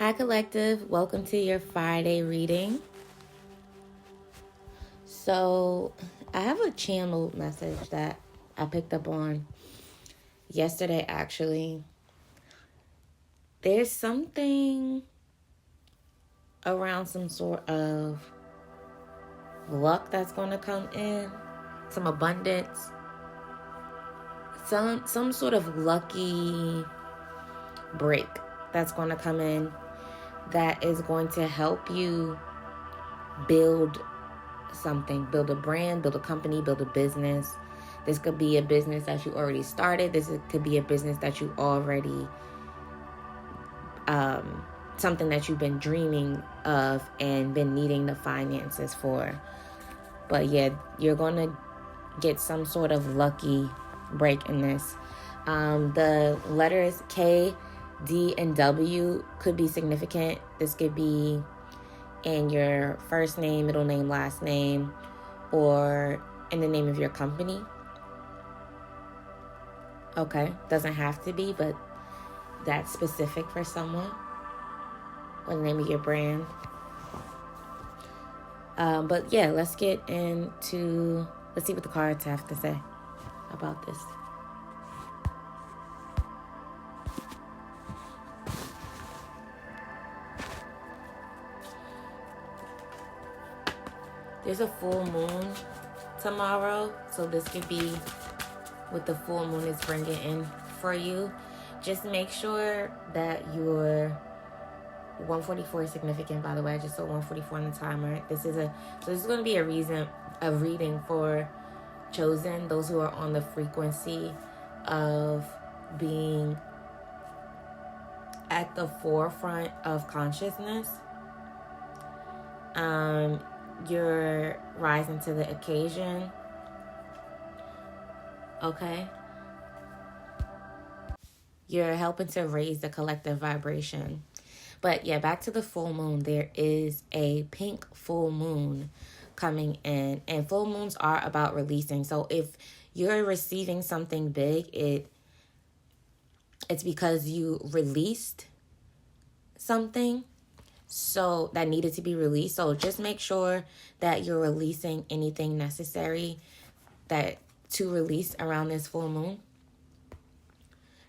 Hi Collective, welcome to your Friday reading. So I have a channel message that I picked up on yesterday actually. There's something around some sort of luck that's going to come in, some abundance, some sort of lucky break that's going to come in that is going to help you build something, build a brand, build a company, build a business. This could be a business that you already started. This could be a business that you already, something that you've been dreaming of and been needing the finances for. But yeah, you're going to get some sort of lucky break in this. The letters K, D, and W could be significant. This could be in your first name, middle name, last name, or in the name of your company. Okay, doesn't have to be, but that's specific for someone. Or the name of your brand. But yeah, let's see what the cards have to say about this. There's a full moon tomorrow, so this could be what the full moon is bringing in for you. Just make sure that your 144 is significant, by the way. I just saw 144 on the timer. This is going to be a reading for chosen, those who are on the frequency of being at the forefront of consciousness. You're rising to the occasion. Okay? You're helping to raise the collective vibration. But yeah, back to the full moon. There is a pink full moon coming in. And full moons are about releasing. So if you're receiving something big, it's because you released something so that needed to be released. So just make sure that you're releasing anything necessary to release around this full moon.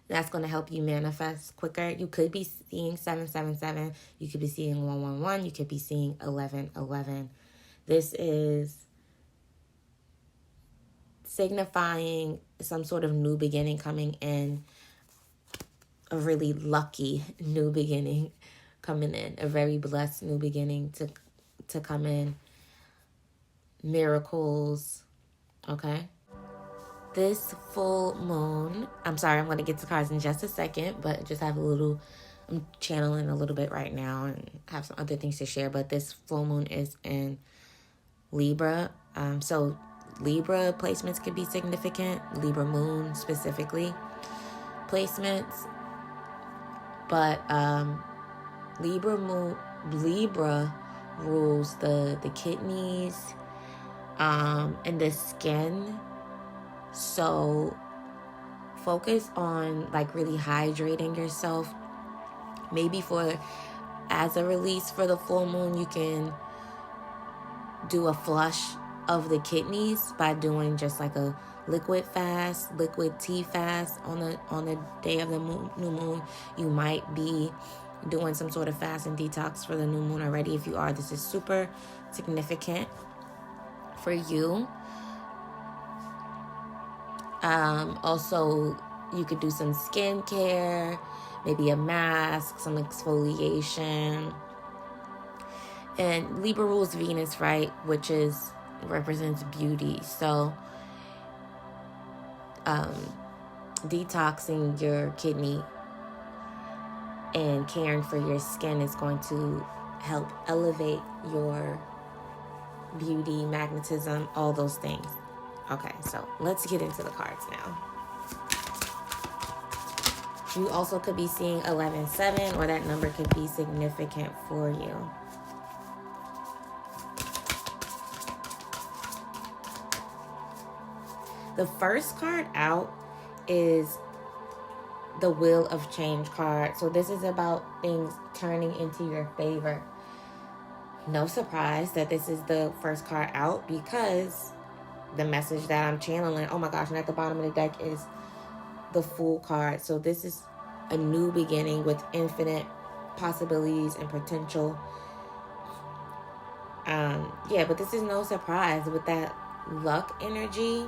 That's going to help you manifest quicker. You could be seeing 777. You could be seeing 111. You could be seeing 1111. This is signifying some sort of new beginning coming in. A really lucky new beginning coming in. A very blessed new beginning to come in. Miracles. Okay? This full moon, I'm sorry, I'm going to get to cards in just a second, but just I'm channeling a little bit right now and have some other things to share, but this full moon is in Libra. So Libra placements could be significant, Libra moon specifically placements, but Libra rules the kidneys and the skin. So focus on like really hydrating yourself. Maybe as a release for the full moon, you can do a flush of the kidneys by doing just like a liquid tea fast on the day of the new moon. You might be doing some sort of fast and detox for the new moon already. If you are, this is super significant for you. Also, you could do some skincare, maybe a mask, some exfoliation. And Libra rules Venus, right? Which represents beauty. So, detoxing your kidney and caring for your skin is going to help elevate your beauty, magnetism, all those things. Okay, so let's get into the cards now. You also could be seeing 11-7, or that number could be significant for you. The first card out is the Wheel of Change card. So this is about things turning into your favor. No surprise that this is the first card out, because the message that I'm channeling, oh my gosh, and at the bottom of the deck is the Fool card. So this is a new beginning with infinite possibilities and potential. Yeah, but this is no surprise with that luck energy.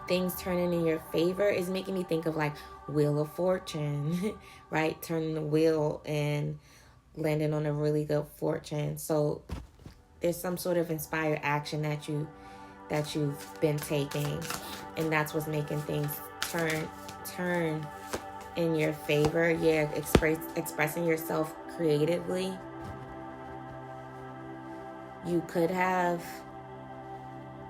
Things turning in your favor is making me think of like Wheel of Fortune, right? Turning the wheel and landing on a really good fortune. So there's some sort of inspired action that you've been taking, and that's what's making things turn in your favor. Yeah, expressing yourself creatively. You could have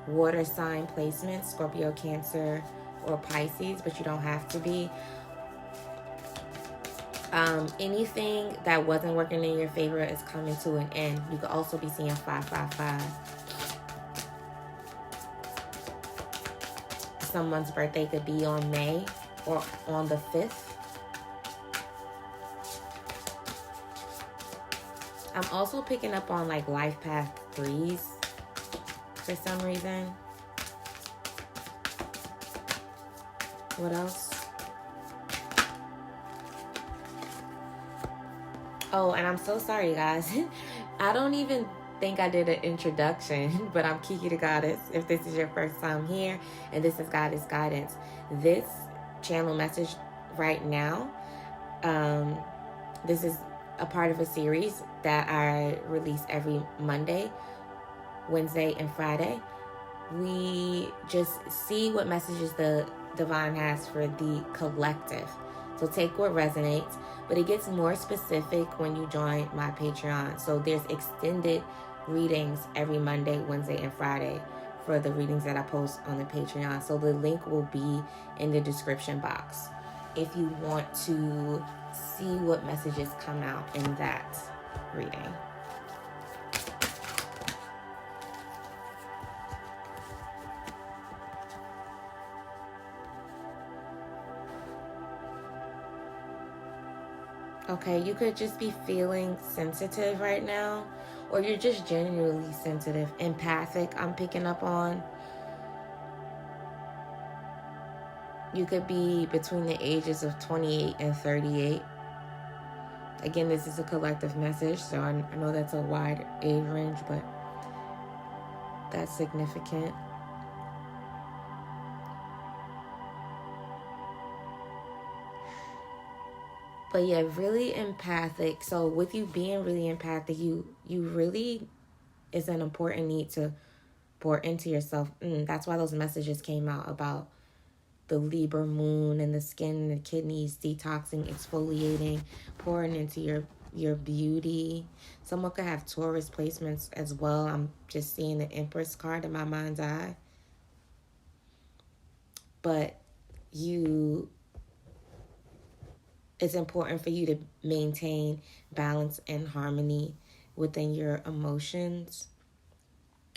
water sign placements, Scorpio, Cancer, or Pisces, but you don't have to be. Anything that wasn't working in your favor is coming to an end. You could also be seeing 555. Someone's birthday could be on May or on the 5th. I'm also picking up on like life path 3s for some reason. What else? Oh, and I'm so sorry, guys. I don't even think I did an introduction, but I'm Kiki the Goddess. If this is your first time here, and this is Goddess Guidance. This channel message right now, this is a part of a series that I release every Monday, Wednesday, and Friday. We just see what messages the divine has for the collective. So take what resonates, but it gets more specific when you join my Patreon. So there's extended readings every Monday, Wednesday, and Friday for the readings that I post on the Patreon. So the link will be in the description box if you want to see what messages come out in that reading. Okay, you could just be feeling sensitive right now, or you're just genuinely sensitive, empathic, I'm picking up on. You could be between the ages of 28 and 38. Again, this is a collective message, so I know that's a wide age range, but that's significant. But yeah, really empathic. So with you being really empathic, you really is an important need to pour into yourself. That's why those messages came out about the Libra moon and the skin and the kidneys, detoxing, exfoliating, pouring into your beauty. Someone could have Taurus placements as well. I'm just seeing the Empress card in my mind's eye. But it's important for you to maintain balance and harmony within your emotions.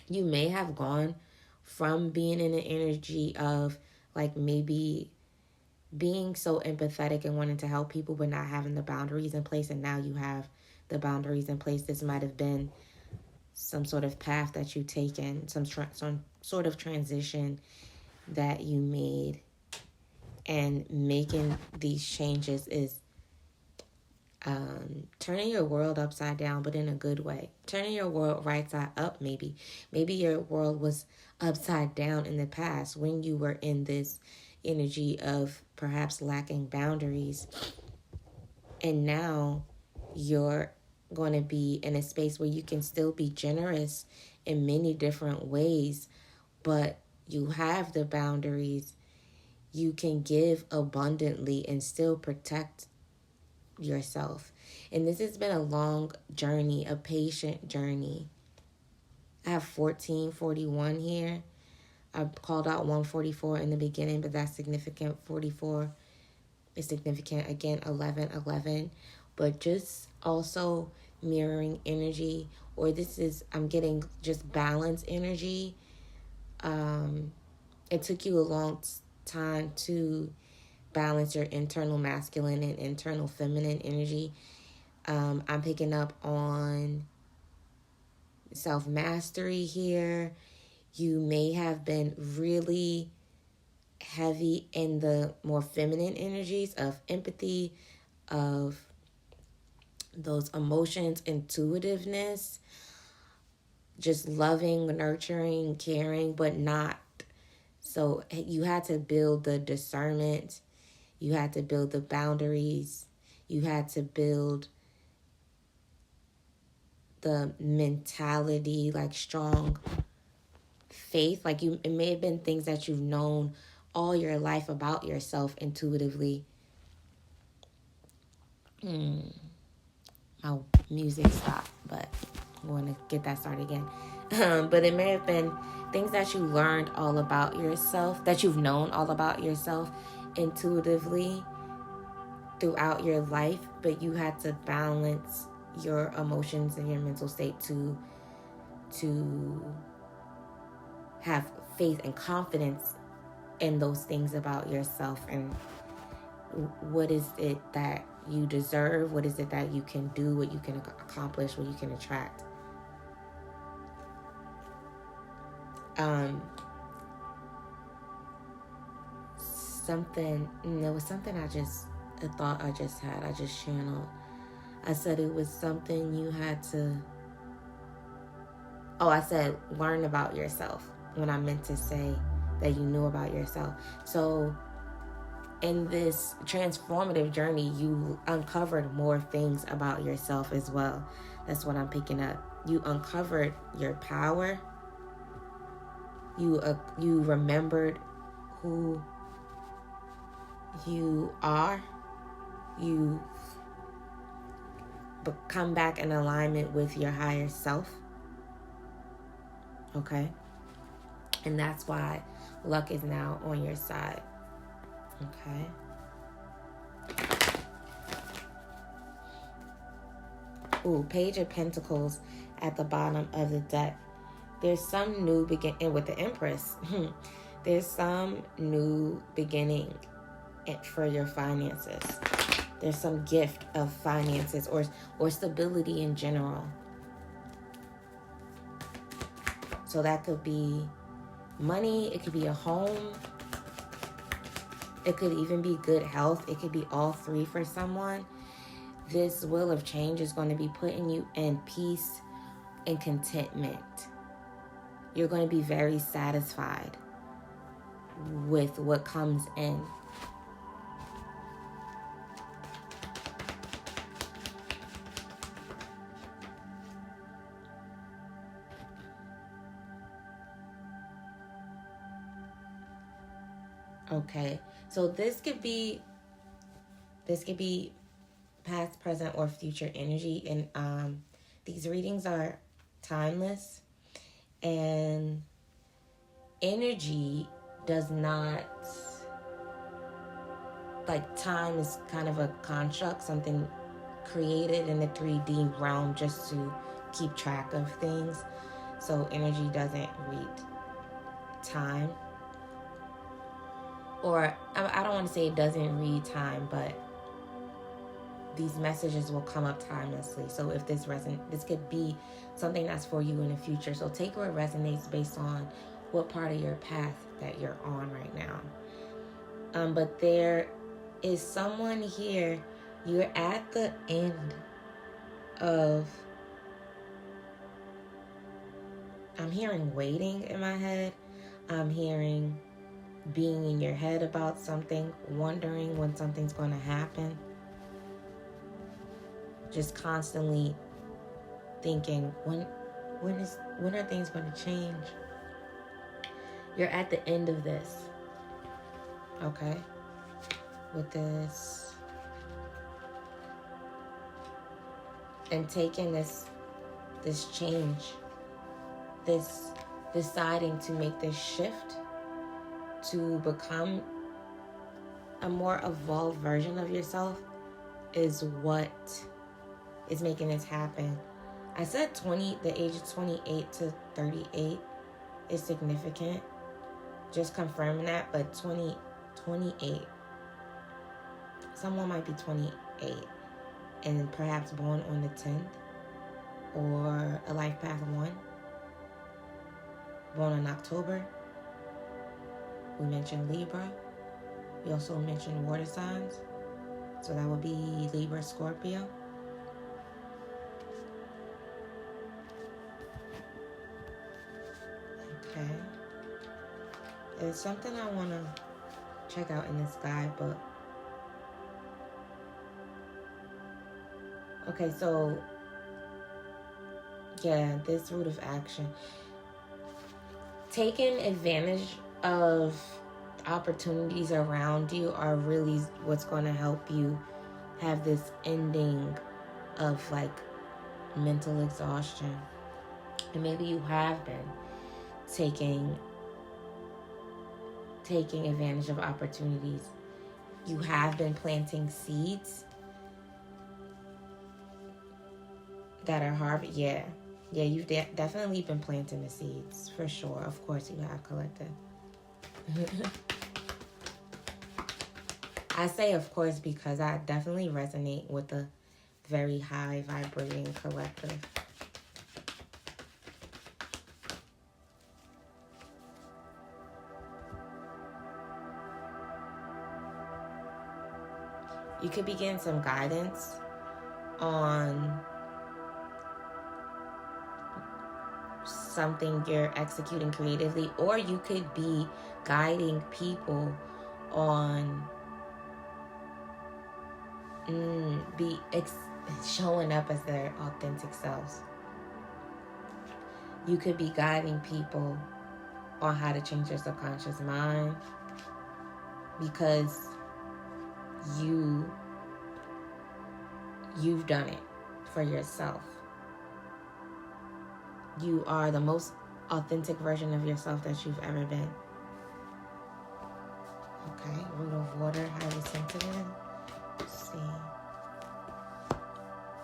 You may have gone from being in an energy of like maybe being so empathetic and wanting to help people but not having the boundaries in place, and now you have the boundaries in place. This might have been some sort of path that you've taken, some sort of transition that you made. And making these changes is turning your world upside down, but in a good way. Turning your world right side up, maybe. Maybe your world was upside down in the past when you were in this energy of perhaps lacking boundaries. And now you're going to be in a space where you can still be generous in many different ways, but you have the boundaries. You can give abundantly and still protect yourself. And this has been a long journey, a patient journey. I have 1441 here. I called out 144 in the beginning, but that's significant. 44 is significant. Again, 1111. But just also mirroring energy, or I'm getting just balance energy. It took you a long time to balance your internal masculine and internal feminine energy. I'm picking up on self-mastery here. You may have been really heavy in the more feminine energies of empathy, of those emotions, intuitiveness, just loving, nurturing, caring, but not. So you had to build the discernment. You had to build the boundaries. You had to build the mentality, like strong faith. Like it may have been things that you've known all your life about yourself intuitively. My music stopped, but I want to get that started again. But it may have been things that you learned all about yourself, that you've known all about yourself intuitively throughout your life, but you had to balance your emotions and your mental state to have faith and confidence in those things about yourself. And what is it that you deserve? What is it that you can do? What you can accomplish? What you can attract? There was something a thought I just had. I just channeled. I said it was something you had to. Oh, I said learn about yourself when I meant to say that you knew about yourself. So in this transformative journey, you uncovered more things about yourself as well. That's what I'm picking up. You uncovered your power. You remembered who you are. You come back in alignment with your higher self. Okay? And that's why luck is now on your side. Okay? Ooh, Page of Pentacles at the bottom of the deck. There's some new beginning with the Empress. There's some new beginning for your finances. There's some gift of finances or stability in general. So that could be money. It could be a home. It could even be good health. It could be all three for someone. This wheel of change is going to be putting you in peace and contentment. You're going to be very satisfied with what comes in. Okay, so this could be past, present, or future energy, and these readings are timeless, and energy does not, like, time is kind of a construct, something created in the 3D realm just to keep track of things. So energy doesn't read time. Or I don't want to say it doesn't read time, but these messages will come up timelessly. So if this could be something that's for you in the future. So take what resonates based on what part of your path that you're on right now. But there is someone here. You're at the end of. I'm hearing waiting in my head. I'm hearing being in your head about something, wondering when something's going to happen. Just constantly thinking, when are things going to change? You're at the end of this. Okay? With this. And taking this change, this deciding to make this shift to become a more evolved version of yourself is what is making this happen. I said the age of 28 to 38 is significant. Just confirming that, but 28. someone might be 28 and perhaps born on the 10th, or a life path 1, born in October. We mentioned Libra. We also mentioned water signs. So that would be Libra, Scorpio. Okay. There's something I want to check out in this guidebook. Okay, so yeah, this route of action. Taking advantage of opportunities around you are really what's going to help you have this ending of like mental exhaustion. And maybe you have been taking advantage of opportunities. You have been planting seeds that are harvest. Yeah, you've definitely been planting the seeds for sure. Of course you have, collective. I say of course because I definitely resonate with the very high vibrating collective. You could be getting some guidance on something you're executing creatively, or you could be guiding people on showing up as their authentic selves. You could be guiding people on how to change their subconscious mind, because you've done it for yourself. You are the most authentic version of yourself that you've ever been. Okay, root of water, highly sensitive. Let's see.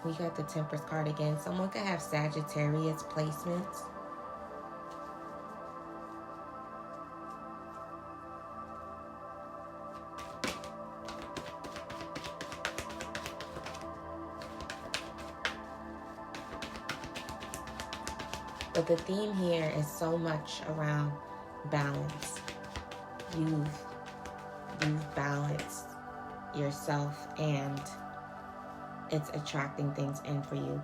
We got the Temperance card again. Someone could have Sagittarius placements. But the theme here is so much around balance. You've balanced yourself and it's attracting things in for you.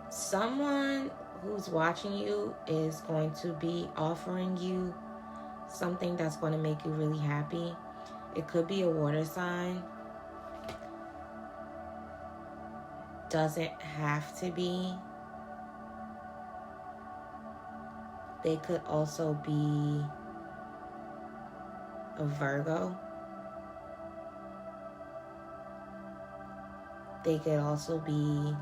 Someone who's watching you is going to be offering you something that's going to make you really happy. It could be a water sign. Doesn't have to be. They could also be a Virgo. They could also be,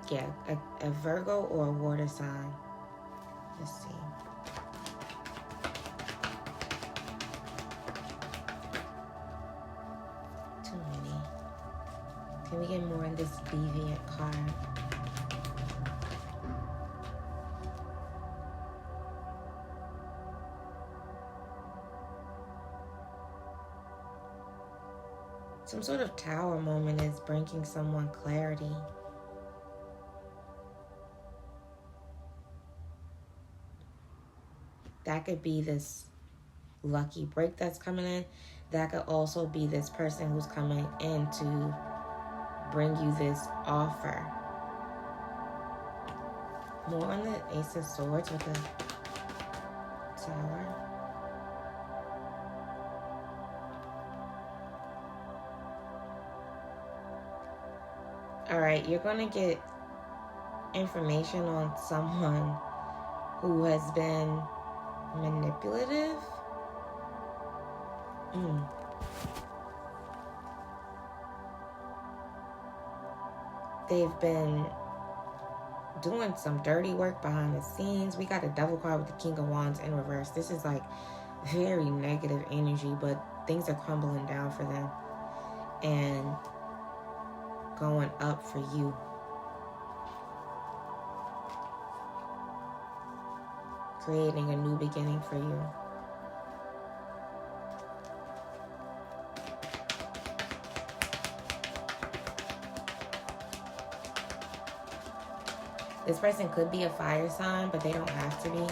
a Virgo or a water sign. Let's see. Too many. Can we get more in this deviant card? Some sort of tower moment is bringing someone clarity. That could be this lucky break that's coming in. That could also be this person who's coming in to bring you this offer. More on the Ace of Swords with the Tower. All right, you're going to get information on someone who has been manipulative. They've been doing some dirty work behind the scenes. We got a Devil card with the King of Wands in reverse. This is like very negative energy, but things are crumbling down for them and going up for you. Creating a new beginning for you. This person could be a fire sign, but they don't have to be.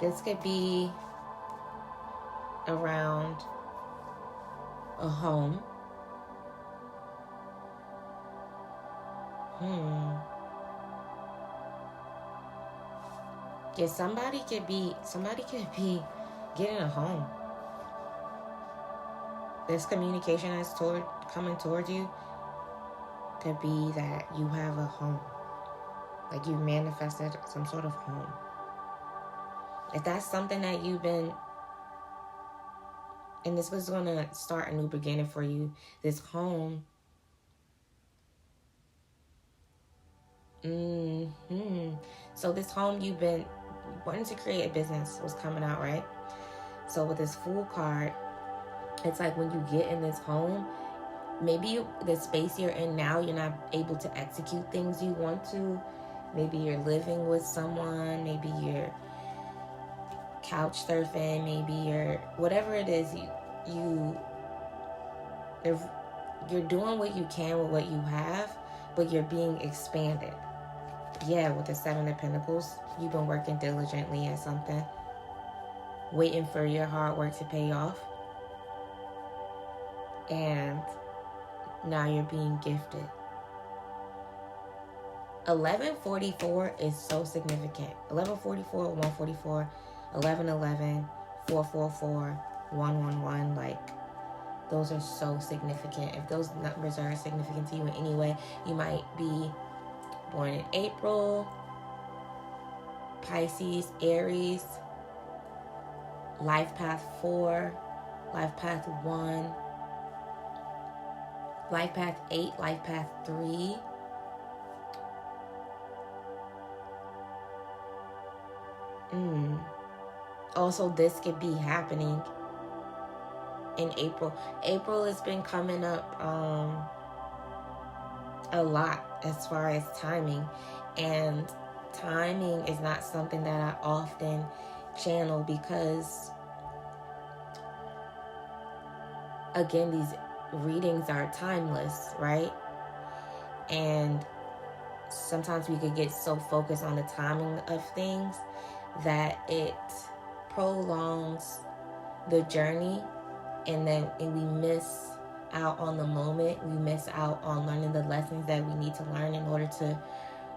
This could be around a home. Yeah, somebody could be getting a home. This communication that's coming toward you could be that you have a home. Like you manifested some sort of home. If that's something that you've been, and this was going to start a new beginning for you, this home. So this home you've been wanting to create a business was coming out, right? So with this Fool card, it's like when you get in this home, maybe the space you're in now, you're not able to execute things you want to. Maybe you're living with someone. Maybe you're couch surfing. Maybe you're, whatever it is, you're doing what you can with what you have, but you're being expanded. Yeah, with the Seven of Pentacles, you've been working diligently at something, waiting for your hard work to pay off. And now you're being gifted. 1144 is so significant. 1144, 144, 1111, 444, 111, like those are so significant. If those numbers are significant to you in any way, you might be born in April, Pisces, Aries, life path 4, life path 1, life path 8, life path 3. Also, this could be happening in April. April has been coming up a lot as far as timing. And timing is not something that I often channel because, again, these readings are timeless, right? And sometimes we could get so focused on the timing of things that it prolongs the journey, and we miss out on the moment. We miss out on learning the lessons that we need to learn in order to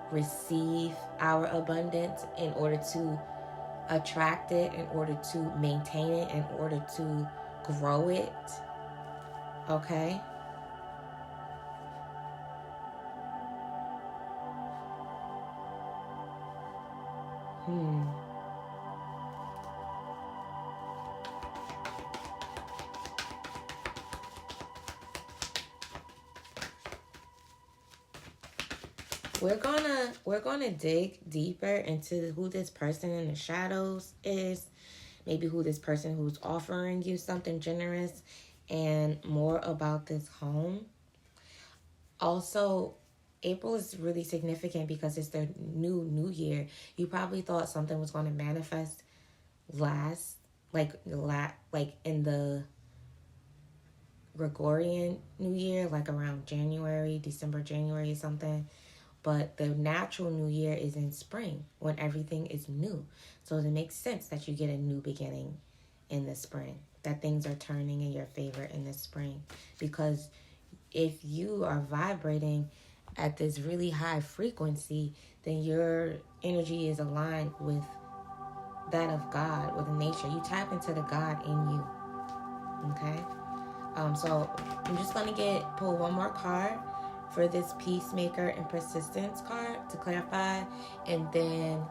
receive our abundance, in order to attract it, in order to maintain it, in order to grow it. Okay? We're gonna dig deeper into who this person in the shadows is, maybe who this person who's offering you something generous, and more about this home. Also, April is really significant because it's the new year. You probably thought something was going to manifest like in the Gregorian New Year, like around December, January, something. But the natural new year is in spring when everything is new. So it makes sense that you get a new beginning in the spring, that things are turning in your favor in the spring. Because if you are vibrating at this really high frequency, then your energy is aligned with that of God, with nature. You tap into the God in you. Okay? So I'm just going to pull one more card for this Peacemaker and Persistence card to clarify. And then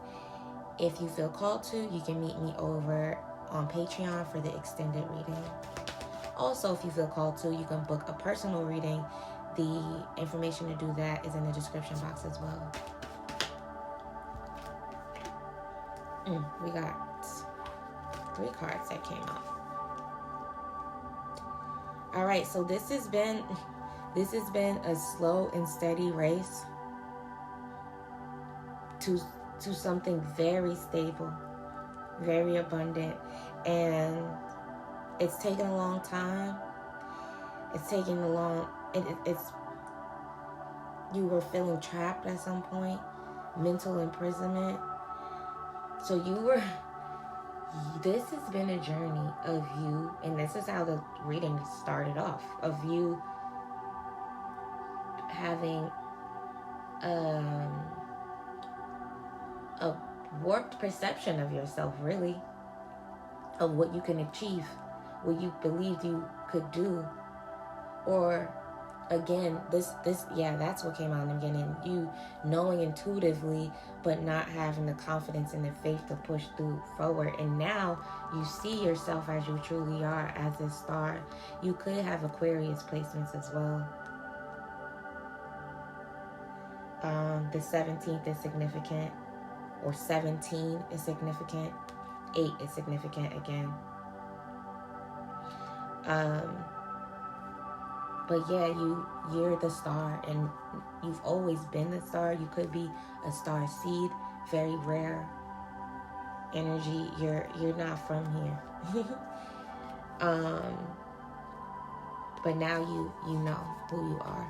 if you feel called to, you can meet me over on Patreon for the extended reading. Also, if you feel called to, you can book a personal reading. The information to do that is in the description box as well. We got 3 cards that came out. All right, so this has been a slow and steady race to something very stable, very abundant, and it's taken a long time. It's taken a long. It's you were feeling trapped at some point, mental imprisonment. So you were. This has been a journey of you, and this is how the reading started off, of you having a warped perception of yourself, really, of what you can achieve, what you believed you could do. Or again, this that's what came out in the beginning. You knowing intuitively, but not having the confidence and the faith to push through forward. And now you see yourself as you truly are, as a star. You could have Aquarius placements as well. The 17th is significant, or 17 is significant. 8 is significant again. But yeah, you're the star, and you've always been the star. You could be a star seed, very rare energy. You're not from here. But now you know who you are.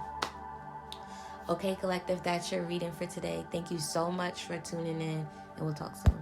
Okay, collective, that's your reading for today. Thank you so much for tuning in, and we'll talk soon.